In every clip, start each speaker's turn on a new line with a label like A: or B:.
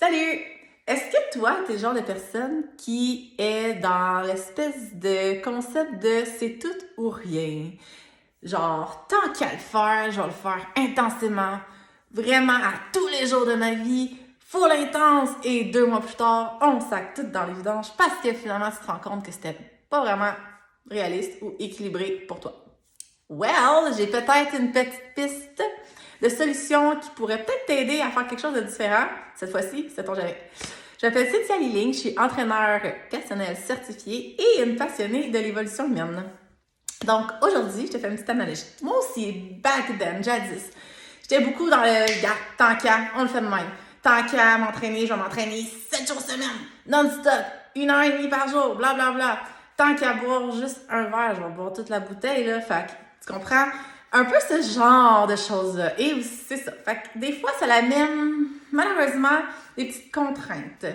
A: Salut! Est-ce que toi, t'es le genre de personne qui est dans l'espèce de concept de c'est tout ou rien? Genre, tant qu'à le faire, je vais le faire intensément, vraiment à tous les jours de ma vie, full intense, et 2 mois plus tard, on sac tout dans les vidanges parce que finalement, tu te rends compte que c'était pas vraiment réaliste ou équilibré pour toi. Well, j'ai peut-être une petite piste de solution qui pourrait peut-être t'aider à faire quelque chose de différent. Cette fois-ci, sait-on jamais. Je m'appelle Cynthia Liling, je suis entraîneur personnel certifié et une passionnée de l'évolution humaine. Donc, aujourd'hui, je te fais une petite analogie. Moi aussi, back then, jadis, j'étais beaucoup dans le gars, tant qu'à, on le fait de même. Tant qu'à m'entraîner, je vais m'entraîner 7 jours semaine, non-stop, 1 heure et demie par jour, blablabla. Bla, bla. Tant qu'à boire juste un verre, je vais boire toute la bouteille, là. Fait que, tu comprends? Un peu ce genre de choses-là. Et aussi, c'est ça. Fait que des fois, ça l'amène, malheureusement, des petites contraintes.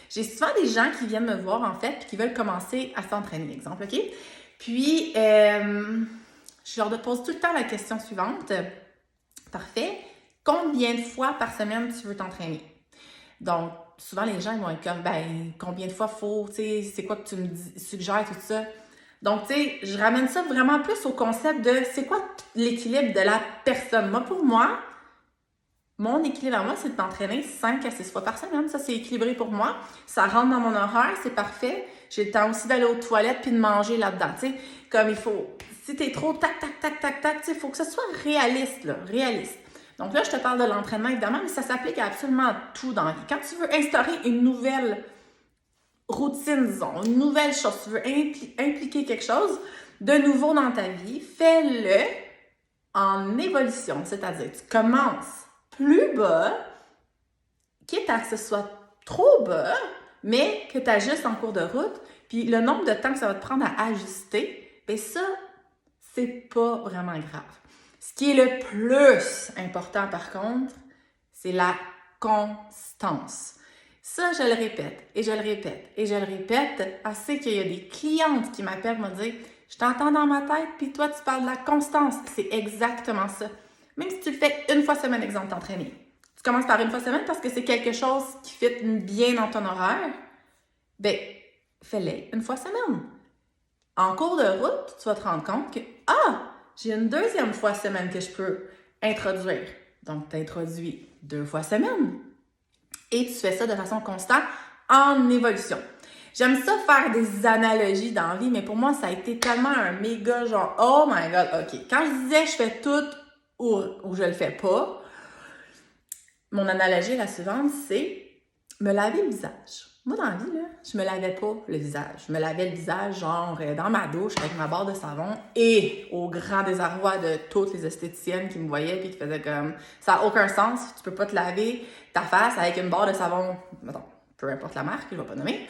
A: J'ai souvent des gens qui viennent me voir, en fait, puis qui veulent commencer à s'entraîner, exemple, OK? Puis, je leur pose tout le temps la question suivante. Parfait. Combien de fois par semaine tu veux t'entraîner? Donc, souvent, les gens ils vont être comme, ben, combien de fois faut, tu sais, c'est quoi que tu me suggères, tout ça. Donc, tu sais, je ramène ça vraiment plus au concept de c'est quoi l'équilibre de la personne. Moi, pour moi, mon équilibre à moi, c'est de t'entraîner 5 à 6 fois par semaine. Ça, c'est équilibré pour moi. Ça rentre dans mon horaire, c'est parfait. J'ai le temps aussi d'aller aux toilettes puis de manger là-dedans. Tu sais, comme il faut. Si t'es trop tac, tac, tac, tac, tac, tu sais, il faut que ce soit réaliste, là. Réaliste. Donc là, je te parle de l'entraînement, évidemment, mais ça s'applique à absolument tout dans la vie. Quand tu veux instaurer une nouvelle routine, disons, une nouvelle chose, tu veux impliquer quelque chose de nouveau dans ta vie, fais-le en évolution. C'est-à-dire, tu commences plus bas, quitte à ce que ce soit trop bas, mais que tu ajustes en cours de route, puis le nombre de temps que ça va te prendre à ajuster, bien ça, c'est pas vraiment grave. Ce qui est le plus important, par contre, c'est la constance. Ça, je le répète, et je le répète, et je le répète, assez qu'il y a des clientes qui m'appellent me dire « Je t'entends dans ma tête, puis toi, tu parles de la constance. » C'est exactement ça. Même si tu le fais une fois semaine, exemple, t'entraîner. Tu commences par une fois semaine parce que c'est quelque chose qui fit bien dans ton horaire. Ben, fais-le une fois semaine. En cours de route, tu vas te rendre compte que j'ai une deuxième fois semaine que je peux introduire. Donc, tu introduis 2 fois semaine. Et tu fais ça de façon constante en évolution. J'aime ça faire des analogies dans la vie, mais pour moi, ça a été tellement un méga genre, oh my god, ok. Quand je disais je fais tout ou je le fais pas, mon analogie la suivante, c'est me laver le visage. Moi, dans la vie, là, je me lavais pas le visage. Je me lavais le visage, genre, dans ma douche, avec ma barre de savon, et au grand désarroi de toutes les esthéticiennes qui me voyaient et qui faisaient comme, ça n'a aucun sens, tu peux pas te laver ta face avec une barre de savon, mettons, peu importe la marque, je vais pas nommer.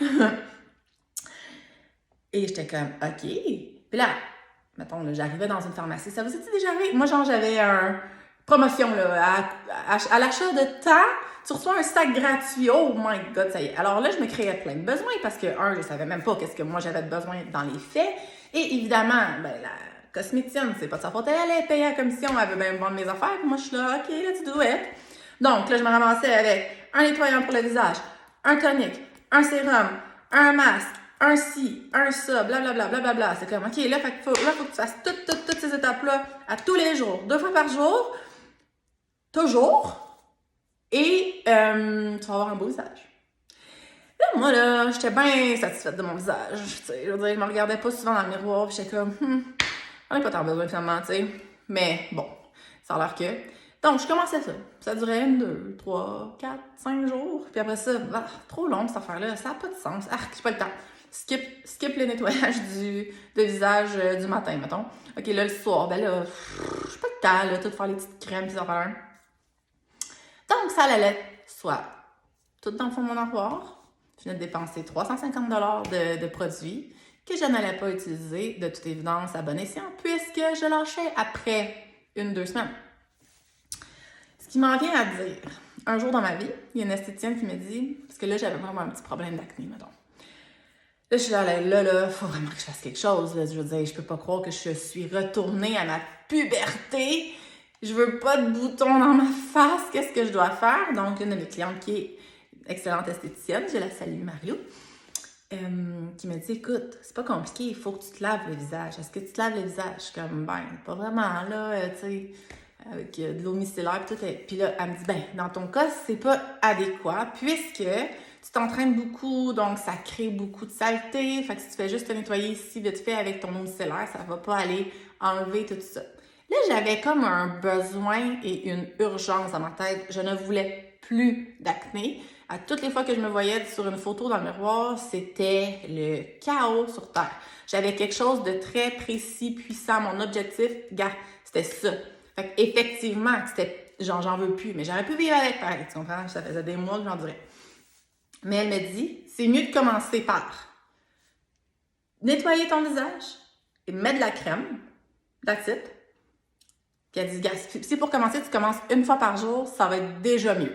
A: Et j'étais comme, ok. Puis là, mettons, là, j'arrivais dans une pharmacie. Ça vous est déjà arrivé? Moi, genre, j'avais une promotion, là, à l'achat de temps, tu reçois un sac gratuit. Oh my god, ça y est. Alors là, je me créais plein de besoins parce que, je savais même pas qu'est-ce que moi j'avais de besoin dans les faits. Et évidemment, ben, la cosméticienne, c'est pas de sa faute. Elle allait payer la commission, elle veut bien me vendre mes affaires. Puis moi, je suis là, ok, let's do it. Donc là, je me ramassais avec un nettoyant pour le visage, un tonique, un sérum, un masque, un ci, un ça, blablabla, blablabla. C'est comme, ok, là, faut que tu fasses toutes ces étapes-là à tous les jours, 2 fois par jour, toujours. Et tu vas avoir un beau visage. Là, moi, là, j'étais bien satisfaite de mon visage. Tu sais, je veux dire, je me regardais pas souvent dans le miroir, puis j'étais comme, j'en ai pas tant besoin finalement, tu sais. Mais bon, ça a l'air que. Donc, je commençais ça. Ça durait 2, 3, 4, 5 jours. Puis après ça, trop long cette affaire-là, ça n'a pas de sens. J'ai pas le temps. Skip le nettoyage de visage du matin, mettons. Ok, là, le soir, ben là, j'ai pas le temps, là, tout faire les petites crèmes, ces affaires-là. Donc, ça allait soit tout dans le fond de mon armoire. Je venais de dépenser 350 $ de produits que je n'allais pas utiliser, de toute évidence, à bon escient, puisque je lâchais après 1-2 semaines. Ce qui m'en vient à dire, un jour dans ma vie, il y a une esthéticienne qui me dit, parce que là, j'avais vraiment un petit problème d'acné, mettons. Là, je suis là, faut vraiment que je fasse quelque chose. Là. Je veux dire, je peux pas croire que je suis retournée à ma puberté. Je veux pas de boutons dans ma face. Qu'est-ce que je dois faire? Donc, une de mes clientes qui est excellente esthéticienne, je la salue, Marie-Lou, qui m'a dit, écoute, c'est pas compliqué, il faut que tu te laves le visage. Est-ce que tu te laves le visage? Je suis comme, ben, pas vraiment, là, tu sais, avec de l'eau micellaire et tout. Puis là, elle me dit, ben, dans ton cas, c'est pas adéquat, puisque tu t'entraînes beaucoup, donc ça crée beaucoup de saleté. Fait que si tu fais juste te nettoyer ici vite fait avec ton eau micellaire, ça va pas aller enlever tout ça. Là, j'avais comme un besoin et une urgence dans ma tête. Je ne voulais plus d'acné. À toutes les fois que je me voyais sur une photo dans le miroir, c'était le chaos sur Terre. J'avais quelque chose de très précis, puissant. Mon objectif, gars, c'était ça. Fait qu'effectivement, c'était genre, j'en veux plus. Mais j'aurais pu vivre avec, pareil, tu comprends? Ça faisait des mois que j'en dirais. Mais elle me dit, c'est mieux de commencer par nettoyer ton visage et mettre de la crème, that's it. Puis elle dit, gars, si pour commencer, tu commences une fois par jour, ça va être déjà mieux.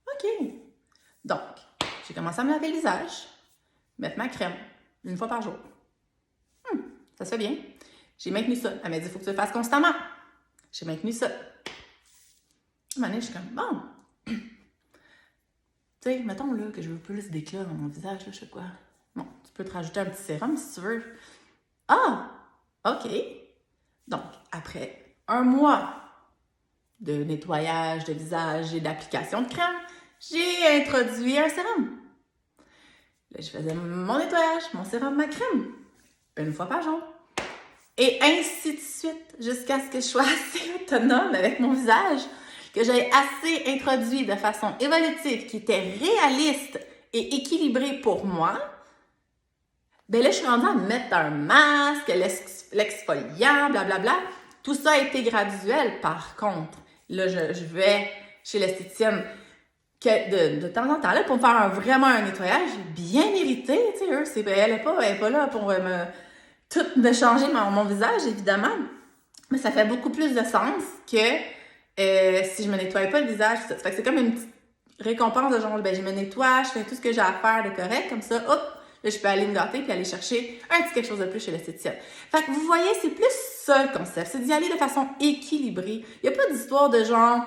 A: OK. Donc, j'ai commencé à me laver le visage, mettre ma crème une fois par jour. Ça se fait bien. J'ai maintenu ça. Elle m'a dit, il faut que tu le fasses constamment. J'ai maintenu ça. À un moment donné, je suis comme, bon. Tu sais, mettons là que je veux plus d'éclat dans mon visage, là, je sais quoi. Bon, tu peux te rajouter un petit sérum si tu veux. Ah! OK. Donc, après un mois de nettoyage de visage et d'application de crème, j'ai introduit un sérum. Là, je faisais mon nettoyage, mon sérum, ma crème, une fois par jour. Et ainsi de suite, jusqu'à ce que je sois assez autonome avec mon visage, que j'ai assez introduit de façon évolutive, qui était réaliste et équilibrée pour moi. Ben là, je suis rendue à mettre un masque, l'exfoliant, blablabla. Tout ça a été graduel, par contre. Là, je vais chez l'esthéticienne de temps en temps là, pour me faire vraiment un nettoyage bien mérité. Tu sais, elle est pas là pour tout me changer mon visage, évidemment. Mais ça fait beaucoup plus de sens que si je me nettoie pas le visage. Ça fait que c'est comme une petite récompense de genre, ben, je me nettoie, je fais tout ce que j'ai à faire de correct, comme ça, hop, là, je peux aller me gâter puis aller chercher un petit quelque chose de plus chez l'esthéticienne. Fait que vous voyez, c'est plus ça le concept, c'est d'y aller de façon équilibrée. Il n'y a pas d'histoire de genre,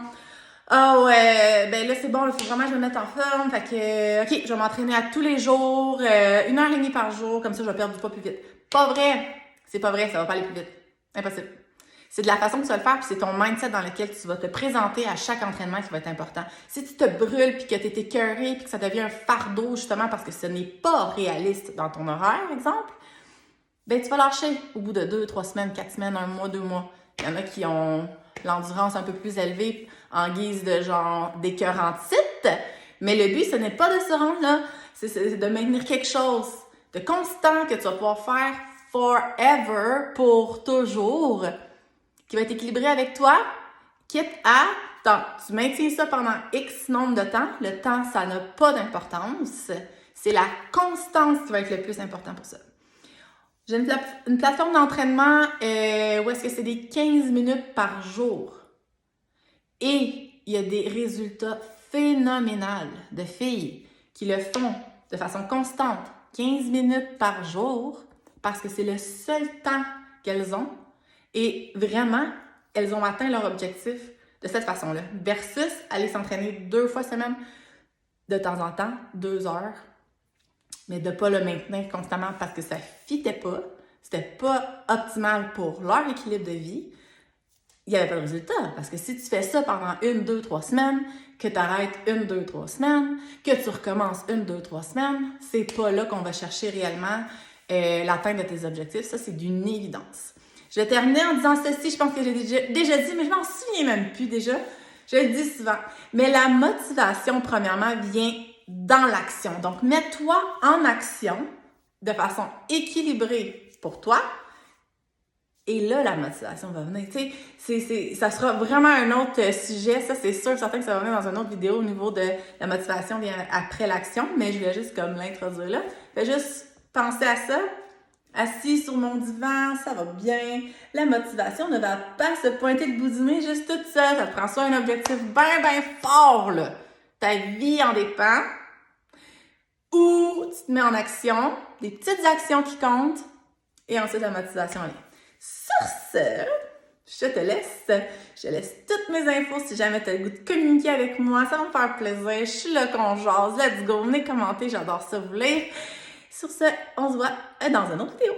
A: ah ouais, ben là c'est bon, il faut vraiment que je me mette en forme, fait que, ok, je vais m'entraîner à tous les jours, 1h30 par jour, comme ça je vais perdre du poids plus vite. Pas vrai! C'est pas vrai, ça va pas aller plus vite. Impossible. C'est de la façon que tu vas le faire, puis c'est ton mindset dans lequel tu vas te présenter à chaque entraînement qui va être important. Si tu te brûles, puis que tu es écœuré, puis que ça devient un fardeau, justement, parce que ce n'est pas réaliste dans ton horaire, exemple, ben tu vas lâcher au bout de 2, 3 semaines, 4 semaines, 1 mois, 2 mois. Il y en a qui ont l'endurance un peu plus élevée en guise de genre d'écœurantite, mais le but, ce n'est pas de se rendre là, c'est de maintenir quelque chose de constant que tu vas pouvoir faire forever, pour toujours, qui va être équilibré avec toi, quitte à, tu maintiens ça pendant X nombre de temps. Le temps, ça n'a pas d'importance. C'est la constance qui va être le plus important pour ça. J'ai une plateforme d'entraînement où est-ce que c'est des 15 minutes par jour. Et il y a des résultats phénoménaux de filles qui le font de façon constante, 15 minutes par jour, parce que c'est le seul temps qu'elles ont. Et vraiment, elles ont atteint leur objectif de cette façon-là. Versus aller s'entraîner 2 fois semaine, de temps en temps, 2 heures, mais de ne pas le maintenir constamment parce que ça ne fitait pas, c'était pas optimal pour leur équilibre de vie. Il n'y avait pas de résultat. Parce que si tu fais ça pendant 1, 2, 3 semaines, que tu arrêtes 1, 2, 3 semaines, que tu recommences 1, 2, 3 semaines, c'est pas là qu'on va chercher réellement l'atteinte de tes objectifs. Ça, c'est d'une évidence. Je vais terminer en disant ceci, je pense que j'ai déjà dit, mais je m'en souviens même plus déjà. Je le dis souvent. Mais la motivation, premièrement, vient dans l'action. Donc, mets-toi en action de façon équilibrée pour toi. Et là, la motivation va venir. Tu sais, ça sera vraiment un autre sujet. Ça, c'est sûr, certain que ça va venir dans une autre vidéo au niveau de la motivation vient après l'action. Mais je voulais juste comme l'introduire là. Fais juste penser à ça. Assis sur mon divan, ça va bien. La motivation ne va pas se pointer le bout du nez juste toute seule. Ça te prend soit un objectif bien fort, là. Ta vie en dépend. Ou tu te mets en action, des petites actions qui comptent. Et ensuite, la motivation vient. Sur ce, je te laisse. Je laisse toutes mes infos si jamais tu as le goût de communiquer avec moi. Ça va me faire plaisir. Je suis là qu'on jase. Let's go. Venez commenter. J'adore ça vous lire. Sur ce, on se voit dans une autre vidéo.